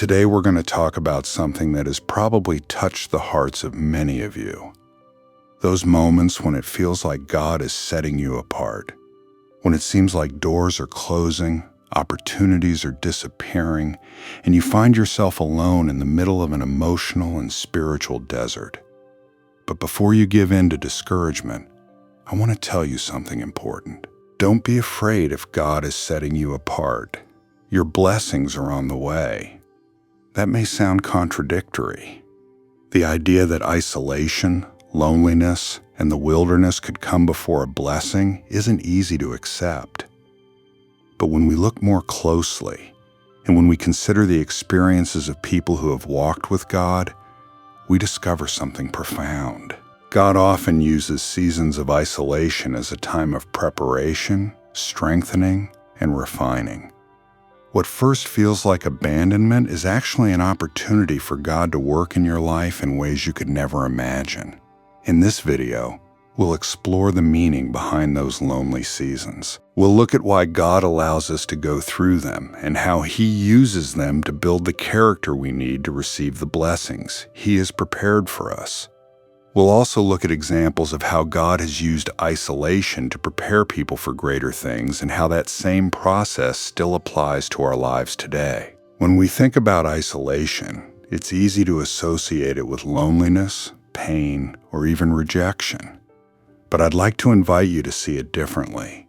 Today we're going to talk about something that has probably touched the hearts of many of you. Those moments when it feels like God is setting you apart, when it seems like doors are closing, opportunities are disappearing, and you find yourself alone in the middle of an emotional and spiritual desert. But before you give in to discouragement, I want to tell you something important. Don't be afraid if God is setting you apart. Your blessings are on the way. That may sound contradictory. The idea that isolation, loneliness, and the wilderness could come before a blessing isn't easy to accept. But when we look more closely, and when we consider the experiences of people who have walked with God, we discover something profound. God often uses seasons of isolation as a time of preparation, strengthening, and refining. What first feels like abandonment is actually an opportunity for God to work in your life in ways you could never imagine. In this video, we'll explore the meaning behind those lonely seasons. We'll look at why God allows us to go through them and how He uses them to build the character we need to receive the blessings He has prepared for us. We'll also look at examples of how God has used isolation to prepare people for greater things and how that same process still applies to our lives today. When we think about isolation, it's easy to associate it with loneliness, pain, or even rejection. But I'd like to invite you to see it differently.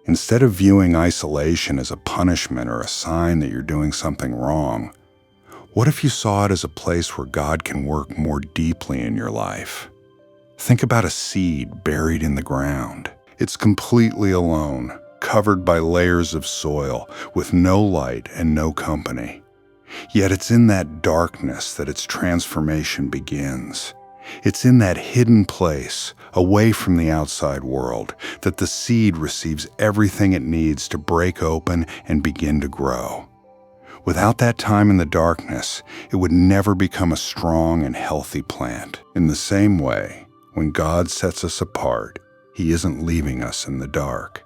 Instead of viewing isolation as a punishment or a sign that you're doing something wrong, what if you saw it as a place where God can work more deeply in your life? Think about a seed buried in the ground. It's completely alone, covered by layers of soil, with no light and no company. Yet it's in that darkness that its transformation begins. It's in that hidden place, away from the outside world, that the seed receives everything it needs to break open and begin to grow. Without that time in the darkness, it would never become a strong and healthy plant. In the same way, when God sets us apart, He isn't leaving us in the dark.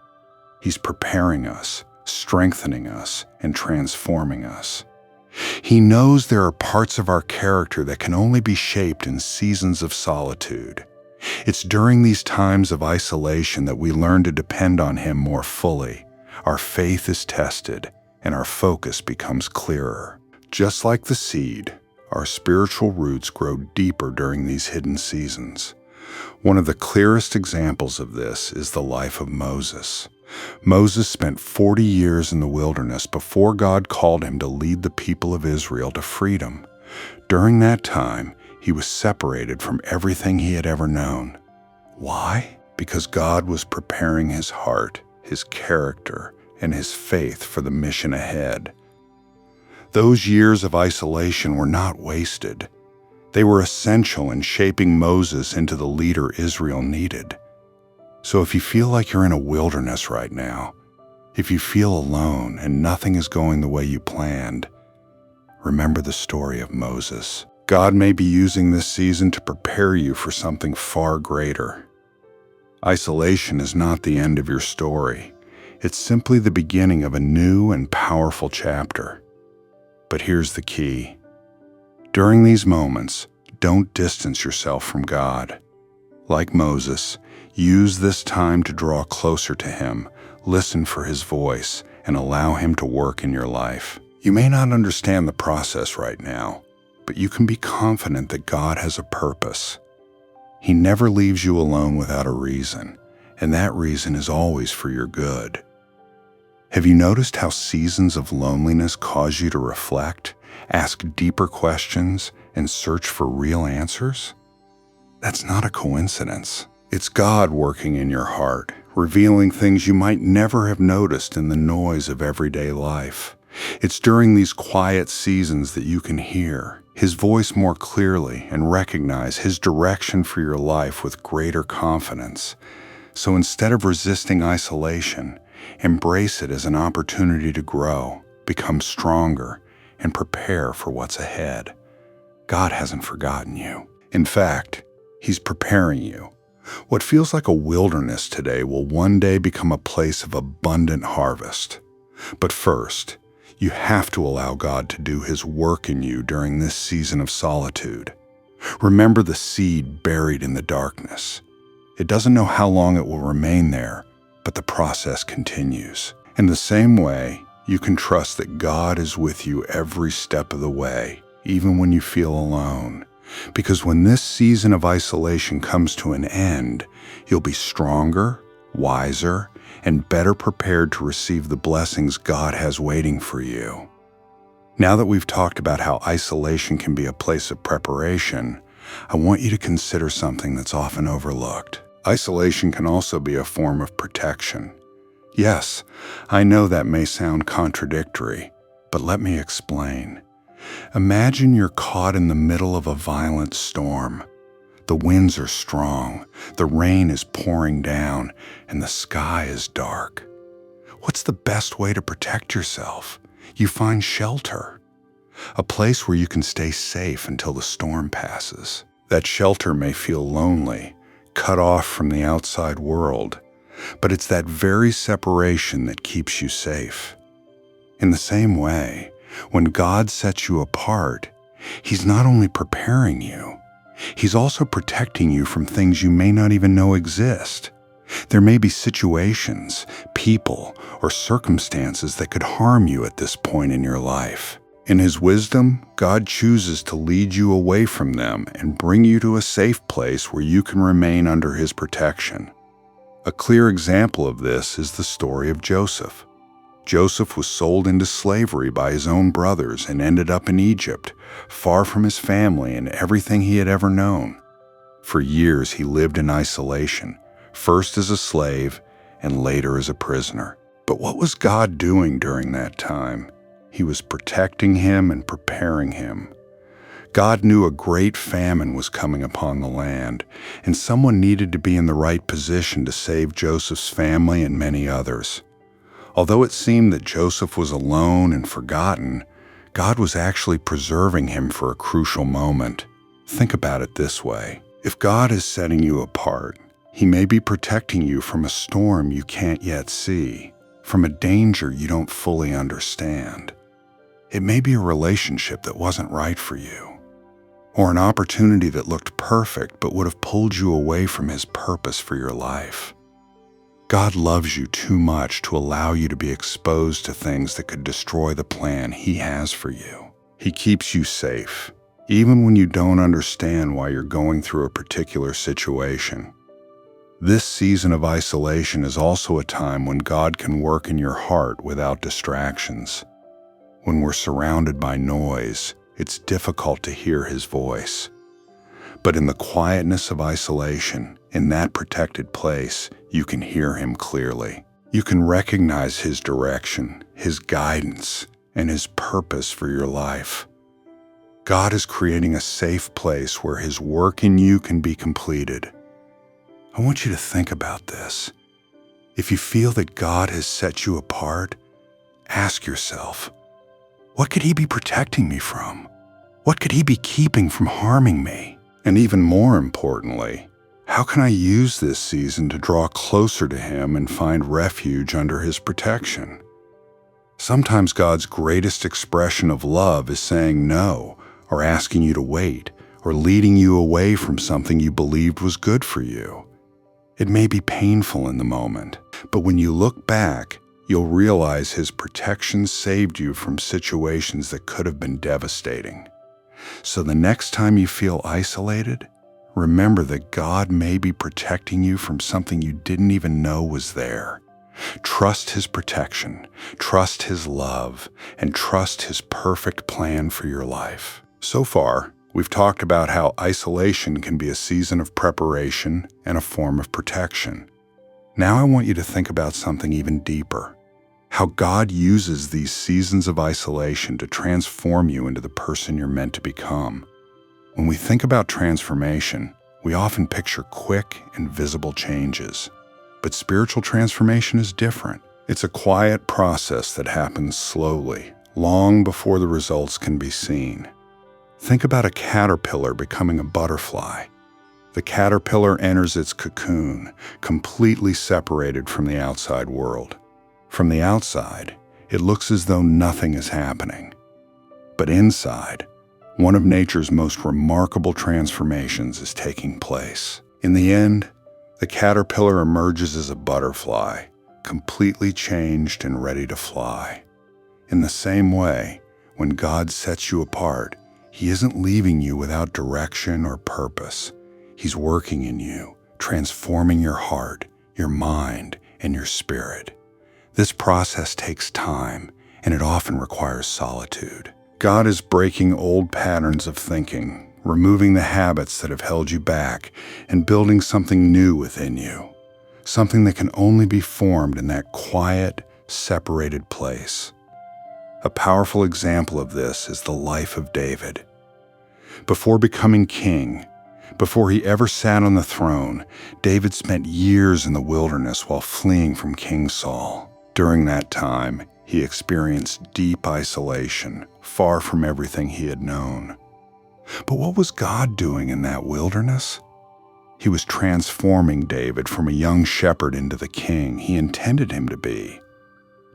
He's preparing us, strengthening us, and transforming us. He knows there are parts of our character that can only be shaped in seasons of solitude. It's during these times of isolation that we learn to depend on Him more fully. Our faith is tested, and our focus becomes clearer. Just like the seed, our spiritual roots grow deeper during these hidden seasons. One of the clearest examples of this is the life of Moses. Moses spent 40 years in the wilderness before God called him to lead the people of Israel to freedom. During that time, he was separated from everything he had ever known. Why? Because God was preparing his heart, his character, and his faith for the mission ahead. Those years of isolation were not wasted. They were essential in shaping Moses into the leader Israel needed. So if you feel like you're in a wilderness right now, if you feel alone and nothing is going the way you planned, remember the story of Moses. God may be using this season to prepare you for something far greater. Isolation is not the end of your story. It's simply the beginning of a new and powerful chapter. But here's the key. During these moments, don't distance yourself from God. Like Moses, use this time to draw closer to Him, listen for His voice, and allow Him to work in your life. You may not understand the process right now, but you can be confident that God has a purpose. He never leaves you alone without a reason, and that reason is always for your good. Have you noticed how seasons of loneliness cause you to reflect, ask deeper questions, and search for real answers? That's not a coincidence. It's God working in your heart, revealing things you might never have noticed in the noise of everyday life. It's during these quiet seasons that you can hear His voice more clearly and recognize His direction for your life with greater confidence. So instead of resisting isolation, embrace it as an opportunity to grow, become stronger, and prepare for what's ahead. God hasn't forgotten you. In fact, He's preparing you. What feels like a wilderness today will one day become a place of abundant harvest. But first, You have to allow God to do His work in you during this season of solitude. Remember the seed buried in the darkness. It doesn't know how long it will remain there, but the process continues. In the same way, you can trust that God is with you every step of the way, even when you feel alone. Because when this season of isolation comes to an end, you'll be stronger, wiser, and better prepared to receive the blessings God has waiting for you. Now that we've talked about how isolation can be a place of preparation, I want you to consider something that's often overlooked. Isolation can also be a form of protection. Yes, I know that may sound contradictory, but let me explain. Imagine you're caught in the middle of a violent storm. The winds are strong, the rain is pouring down, and the sky is dark. What's the best way to protect yourself? You find shelter, a place where you can stay safe until the storm passes. That shelter may feel lonely, cut off from the outside world, but it's that very separation that keeps you safe. In the same way, when God sets you apart, He's not only preparing you, He's also protecting you from things you may not even know exist. There may be situations, people, or circumstances that could harm you at this point in your life. In His wisdom, God chooses to lead you away from them and bring you to a safe place where you can remain under His protection. A clear example of this is the story of Joseph. Joseph was sold into slavery by his own brothers and ended up in Egypt, far from his family and everything he had ever known. For years he lived in isolation, first as a slave and later as a prisoner. But what was God doing during that time? He was protecting him and preparing him. God knew a great famine was coming upon the land, and someone needed to be in the right position to save Joseph's family and many others. Although it seemed that Joseph was alone and forgotten, God was actually preserving him for a crucial moment. Think about it this way. If God is setting you apart, He may be protecting you from a storm you can't yet see, from a danger you don't fully understand. It may be a relationship that wasn't right for you, or an opportunity that looked perfect but would have pulled you away from His purpose for your life. God loves you too much to allow you to be exposed to things that could destroy the plan He has for you. He keeps you safe, even when you don't understand why you're going through a particular situation. This season of isolation is also a time when God can work in your heart without distractions. When we're surrounded by noise, it's difficult to hear His voice. But in the quietness of isolation, in that protected place, you can hear Him clearly. You can recognize His direction, His guidance, and His purpose for your life. God is creating a safe place where His work in you can be completed. I want you to think about this. If you feel that God has set you apart, ask yourself, what could He be protecting me from? What could He be keeping from harming me? And even more importantly, how can I use this season to draw closer to Him and find refuge under His protection? Sometimes God's greatest expression of love is saying no, or asking you to wait, or leading you away from something you believed was good for you. It may be painful in the moment, but when you look back, you'll realize His protection saved you from situations that could have been devastating. So the next time you feel isolated, remember that God may be protecting you from something you didn't even know was there. Trust His protection, trust His love, and trust His perfect plan for your life. So far, we've talked about how isolation can be a season of preparation and a form of protection. Now I want you to think about something even deeper. How God uses these seasons of isolation to transform you into the person you're meant to become. When we think about transformation, we often picture quick and visible changes. But spiritual transformation is different. It's a quiet process that happens slowly, long before the results can be seen. Think about a caterpillar becoming a butterfly. The caterpillar enters its cocoon, completely separated from the outside world. From the outside, it looks as though nothing is happening. But inside, one of nature's most remarkable transformations is taking place. In the end, the caterpillar emerges as a butterfly, completely changed and ready to fly. In the same way, when God sets you apart, He isn't leaving you without direction or purpose. He's working in you, transforming your heart, your mind, and your spirit. This process takes time, and it often requires solitude. God is breaking old patterns of thinking, removing the habits that have held you back, and building something new within you, something that can only be formed in that quiet, separated place. A powerful example of this is the life of David. Before becoming king, before he ever sat on the throne, David spent years in the wilderness while fleeing from King Saul. During that time, he experienced deep isolation, far from everything he had known. But what was God doing in that wilderness? He was transforming David from a young shepherd into the king He intended him to be.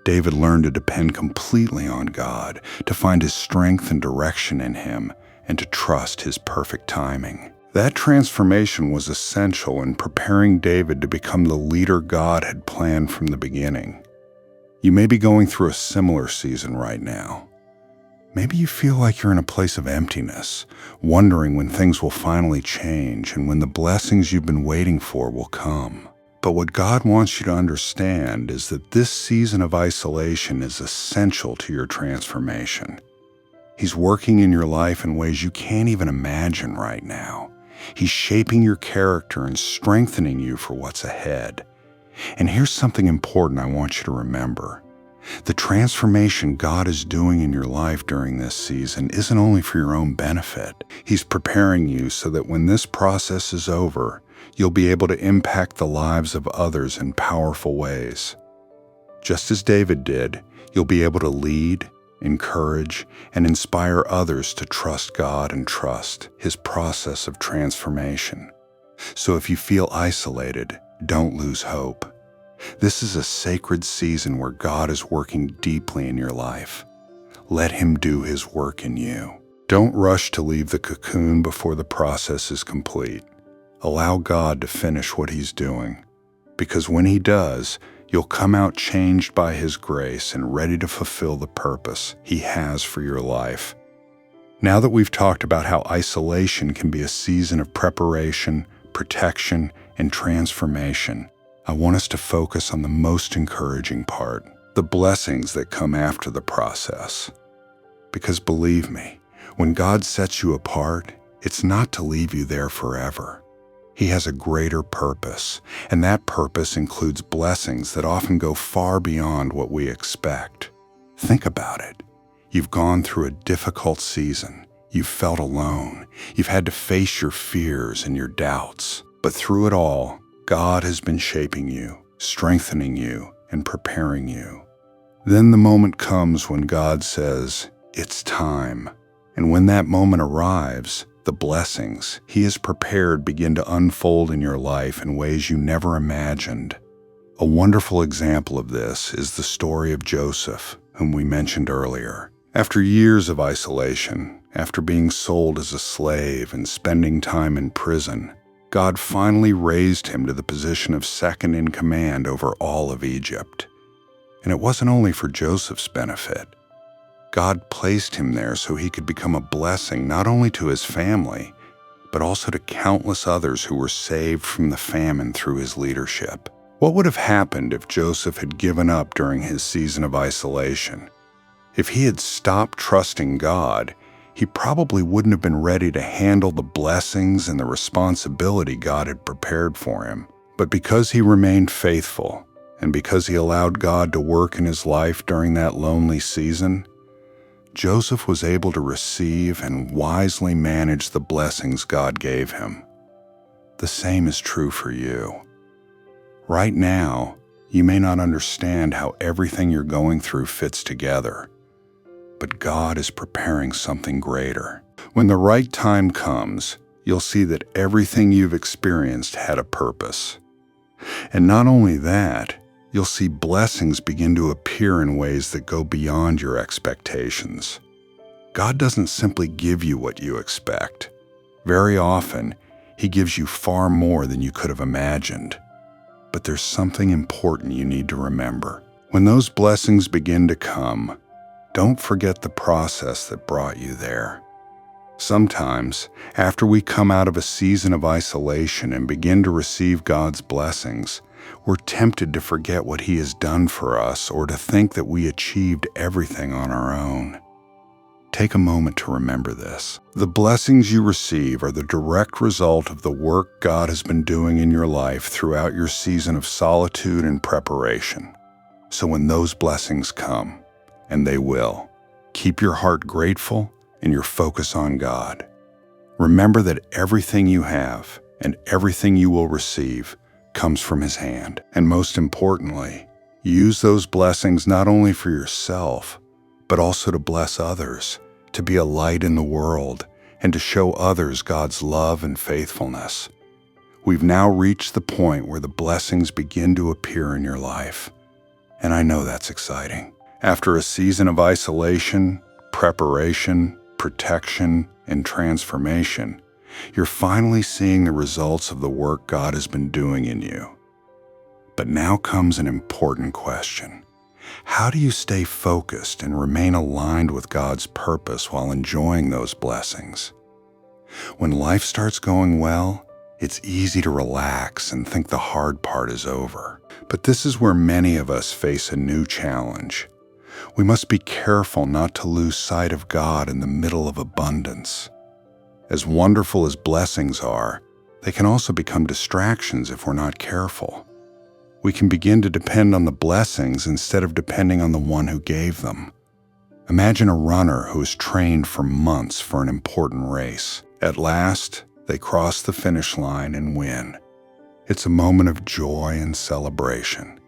David learned to depend completely on God, to find his strength and direction in Him, and to trust His perfect timing. That transformation was essential in preparing David to become the leader God had planned from the beginning. You may be going through a similar season right now. Maybe you feel like you're in a place of emptiness, wondering when things will finally change and when the blessings you've been waiting for will come. But what God wants you to understand is that this season of isolation is essential to your transformation. He's working in your life in ways you can't even imagine right now. He's shaping your character and strengthening you for what's ahead. And here's something important I want you to remember. The transformation God is doing in your life during this season isn't only for your own benefit. He's preparing you so that when this process is over, you'll be able to impact the lives of others in powerful ways. Just as David did, you'll be able to lead, encourage, and inspire others to trust God and trust His process of transformation. So if you feel isolated, don't lose hope. This is a sacred season where God is working deeply in your life. Let Him do His work in you. Don't rush to leave the cocoon before the process is complete. Allow God to finish what He's doing, because when He does, you'll come out changed by His grace and ready to fulfill the purpose He has for your life. Now that we've talked about how isolation can be a season of preparation, protection, and transformation, I want us to focus on the most encouraging part, the blessings that come after the process. Because believe me, when God sets you apart, it's not to leave you there forever. He has a greater purpose, and that purpose includes blessings that often go far beyond what we expect. Think about it. You've gone through a difficult season. You've felt alone. You've had to face your fears and your doubts. But through it all, God has been shaping you, strengthening you, and preparing you. Then the moment comes when God says, "It's time." And when that moment arrives, the blessings He has prepared begin to unfold in your life in ways you never imagined. A wonderful example of this is the story of Joseph, whom we mentioned earlier. After years of isolation, after being sold as a slave and spending time in prison, God finally raised him to the position of second in command over all of Egypt. And it wasn't only for Joseph's benefit. God placed him there so he could become a blessing not only to his family, but also to countless others who were saved from the famine through his leadership. What would have happened if Joseph had given up during his season of isolation? If he had stopped trusting God, he probably wouldn't have been ready to handle the blessings and the responsibility God had prepared for him. But because he remained faithful, and because he allowed God to work in his life during that lonely season, Joseph was able to receive and wisely manage the blessings God gave him. The same is true for you. Right now, you may not understand how everything you're going through fits together, but God is preparing something greater. When the right time comes, you'll see that everything you've experienced had a purpose. And not only that, you'll see blessings begin to appear in ways that go beyond your expectations. God doesn't simply give you what you expect. Very often, He gives you far more than you could have imagined. But there's something important you need to remember. When those blessings begin to come, don't forget the process that brought you there. Sometimes, after we come out of a season of isolation and begin to receive God's blessings, we're tempted to forget what He has done for us or to think that we achieved everything on our own. Take a moment to remember this. The blessings you receive are the direct result of the work God has been doing in your life throughout your season of solitude and preparation. So when those blessings come, and they will, keep your heart grateful and your focus on God. Remember that everything you have and everything you will receive comes from His hand. And most importantly, use those blessings not only for yourself, but also to bless others, to be a light in the world, and to show others God's love and faithfulness. We've now reached the point where the blessings begin to appear in your life. And I know that's exciting. After a season of isolation, preparation, protection, and transformation, you're finally seeing the results of the work God has been doing in you. But now comes an important question. How do you stay focused and remain aligned with God's purpose while enjoying those blessings? When life starts going well, it's easy to relax and think the hard part is over. But this is where many of us face a new challenge. We must be careful not to lose sight of God in the middle of abundance. As wonderful as blessings are, they can also become distractions if we're not careful. We can begin to depend on the blessings instead of depending on the one who gave them. Imagine a runner who has trained for months for an important race. At last, they cross the finish line and win. It's a moment of joy and celebration.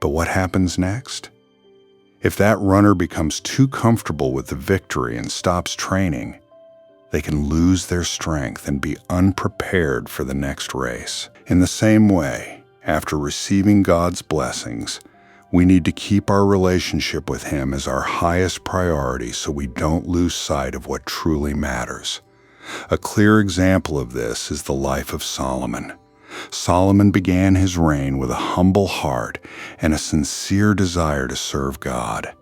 But what happens next? If that runner becomes too comfortable with the victory and stops training, they can lose their strength and be unprepared for the next race. In the same way, after receiving God's blessings, we need to keep our relationship with Him as our highest priority so we don't lose sight of what truly matters. A clear example of this is the life of Solomon. Solomon began his reign with a humble heart and a sincere desire to serve God.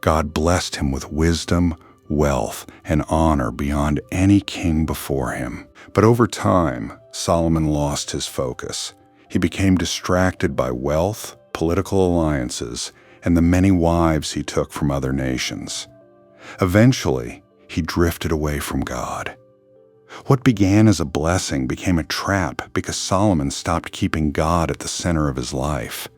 God blessed him with wisdom, wealth, and honor beyond any king before him. But over time, Solomon lost his focus. He became distracted by wealth, political alliances, and the many wives he took from other nations. Eventually, he drifted away from God. What began as a blessing became a trap because Solomon stopped keeping God at the center of his life.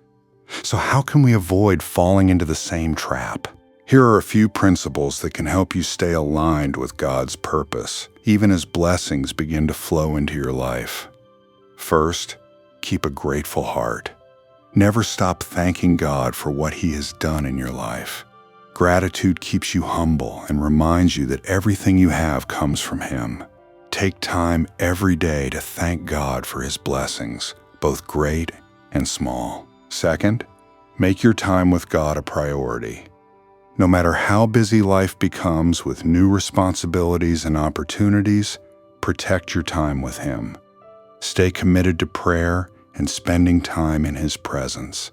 So how can we avoid falling into the same trap? Here are a few principles that can help you stay aligned with God's purpose, even as blessings begin to flow into your life. First, keep a grateful heart. Never stop thanking God for what He has done in your life. Gratitude keeps you humble and reminds you that everything you have comes from Him. Take time every day to thank God for His blessings, both great and small. Second, make your time with God a priority. No matter how busy life becomes with new responsibilities and opportunities, protect your time with Him. Stay committed to prayer and spending time in His presence.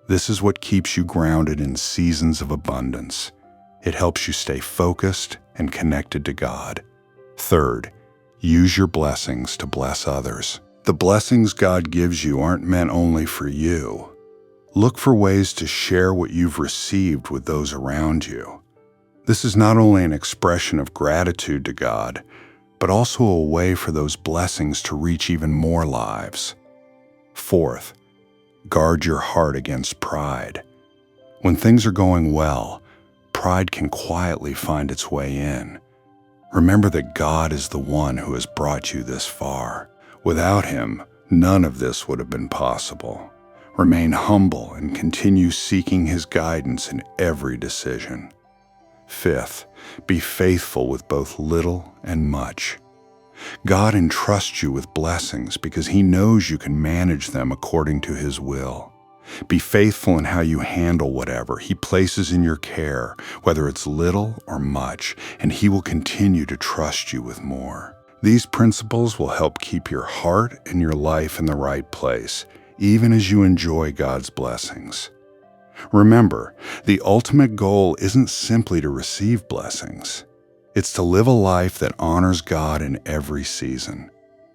This is what keeps you grounded in seasons of abundance. It helps you stay focused and connected to God. Third, use your blessings to bless others. The blessings God gives you aren't meant only for you. Look for ways to share what you've received with those around you. This is not only an expression of gratitude to God, but also a way for those blessings to reach even more lives. Fourth, guard your heart against pride. When things are going well, pride can quietly find its way in. Remember that God is the one who has brought you this far. Without Him, none of this would have been possible. Remain humble and continue seeking His guidance in every decision. Fifth, be faithful with both little and much. God entrusts you with blessings because He knows you can manage them according to His will. Be faithful in how you handle whatever He places in your care, whether it's little or much, and He will continue to trust you with more. These principles will help keep your heart and your life in the right place, even as you enjoy God's blessings. Remember, the ultimate goal isn't simply to receive blessings. It's to live a life that honors God in every season.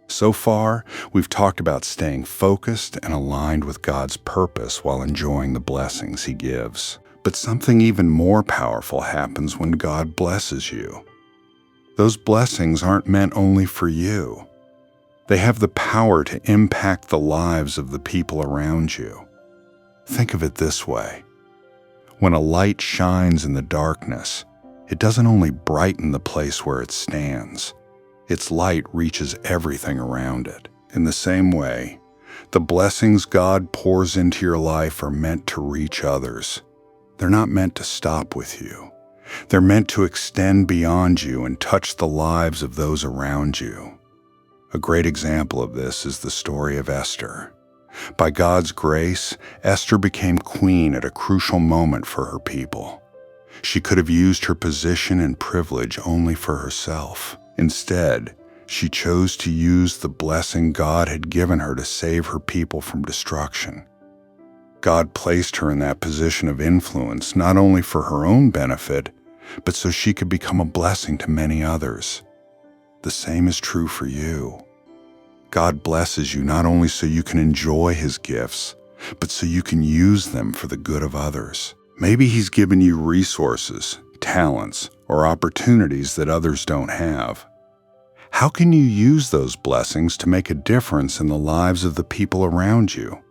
So far, we've talked about staying focused and aligned with God's purpose while enjoying the blessings He gives. But something even more powerful happens when God blesses you. Those blessings aren't meant only for you. They have the power to impact the lives of the people around you. Think of it this way. When a light shines in the darkness, it doesn't only brighten the place where it stands. Its light reaches everything around it. In the same way, the blessings God pours into your life are meant to reach others. They're not meant to stop with you. They're meant to extend beyond you and touch the lives of those around you. A great example of this is the story of Esther. By God's grace, Esther became queen at a crucial moment for her people. She could have used her position and privilege only for herself. Instead, she chose to use the blessing God had given her to save her people from destruction. God placed her in that position of influence not only for her own benefit, but so she could become a blessing to many others. The same is true for you. God blesses you not only so you can enjoy His gifts, but so you can use them for the good of others. Maybe He's given you resources, talents, or opportunities that others don't have. How can you use those blessings to make a difference in the lives of the people around you?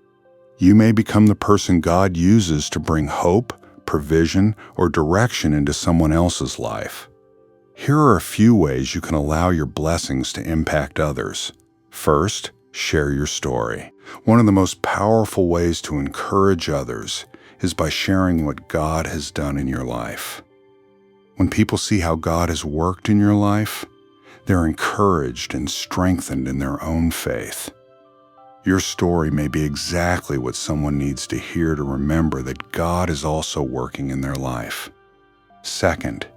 You may become the person God uses to bring hope, provision, or direction into someone else's life. Here are a few ways you can allow your blessings to impact others. First, share your story. One of the most powerful ways to encourage others is by sharing what God has done in your life. When people see how God has worked in your life, they're encouraged and strengthened in their own faith. Your story may be exactly what someone needs to hear to remember that God is also working in their life. Second,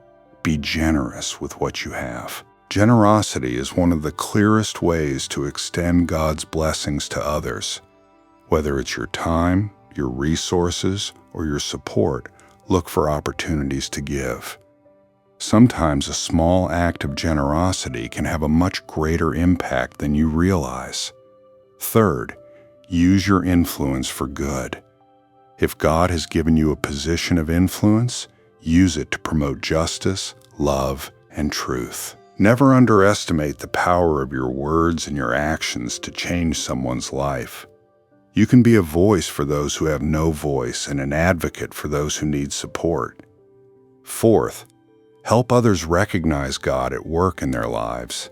be generous with what you have. Generosity is one of the clearest ways to extend God's blessings to others. Whether it's your time, your resources, or your support, look for opportunities to give. Sometimes a small act of generosity can have a much greater impact than you realize. Third, use your influence for good. If God has given you a position of influence, use it to promote justice, love, and truth. Never underestimate the power of your words and your actions to change someone's life. You can be a voice for those who have no voice and an advocate for those who need support. Fourth, help others recognize God at work in their lives.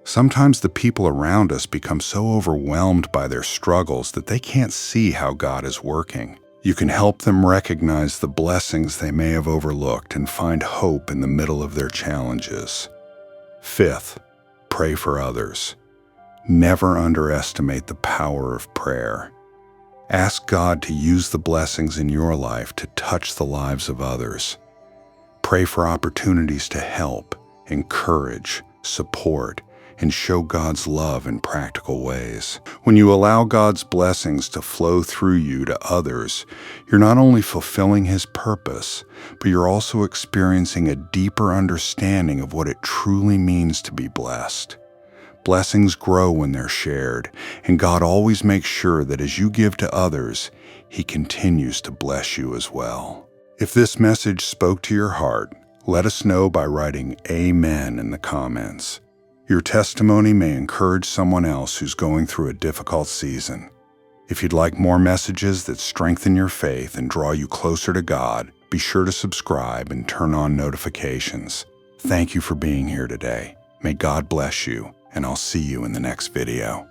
Sometimes the people around us become so overwhelmed by their struggles that they can't see how God is working. You can help them recognize the blessings they may have overlooked and find hope in the middle of their challenges. Fifth, pray for others. Never underestimate the power of prayer. Ask God to use the blessings in your life to touch the lives of others. Pray for opportunities to help, encourage, support, and show God's love in practical ways. When you allow God's blessings to flow through you to others, you're not only fulfilling His purpose, but you're also experiencing a deeper understanding of what it truly means to be blessed. Blessings grow when they're shared, and God always makes sure that as you give to others, He continues to bless you as well. If this message spoke to your heart, let us know by writing Amen in the comments. Your testimony may encourage someone else who's going through a difficult season. If you'd like more messages that strengthen your faith and draw you closer to God, be sure to subscribe and turn on notifications. Thank you for being here today. May God bless you, and I'll see you in the next video.